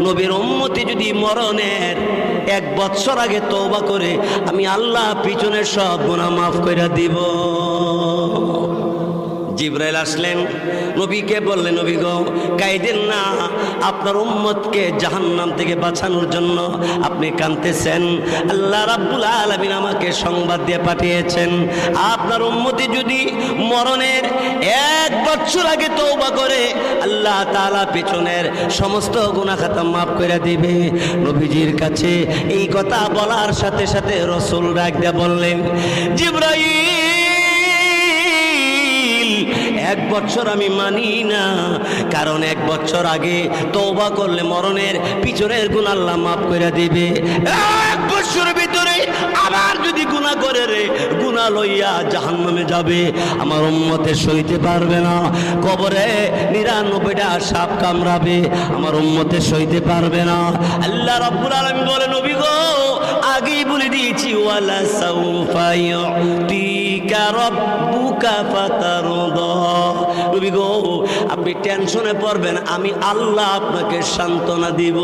নবীর উম্মতি যদি মরণের 1 বছর আগে তওবা করে আমি আল্লাহ পিছনের সব গুনাহ মাফ করে দিব। জিবরাইল আসলেন, নবীকে বললেন, নবী গো কাইদেন না, আপনার উম্মতকে জাহান্নাম থেকে বাঁচানোর জন্য আপনি কাঁদতেছেন। আল্লাহ রাব্বুল আলামিন আমাকে সংবাদ দিয়ে পাঠিয়েছেন, আপনার উম্মতি যদি মরণের 1 বছর আগে তওবা করে আল্লাহ তাআলা পিছনের সমস্ত গুনাহ খাতা মাফ করে দিবে। নবীজির কাছে এই কথা বলার সাথে সাথে রাসূল ডাক দিয়ে বললেন, জিবরাইল 1 বছর আমি মানি না, কারণ 1 বছর আগে তওবা করলে মরণের পিছনের গুনাহ আল্লাহ মাফ করে দিবে। 1 বছরের ভিতরে আবার যদি গুনাহ করে রে, গুনাহ লইয়া জাহান্নামে যাবে, আমার উম্মতে সইতে পারবে না। কবরে 99টা সাপ কামড়াবে, আমার উম্মতে সইতে পারবে না। আল্লাহ রাব্বুল আলামিন বলে, নবী গো আগেই বলে দিয়েছি, ওয়ালা সাউফা ইউতিকা রাব্বুকা ফাতারদা। নবী গো আপনি টেনশনে পড়বেন, আমি আল্লাহ আপনাকে সান্ত্বনা দিব।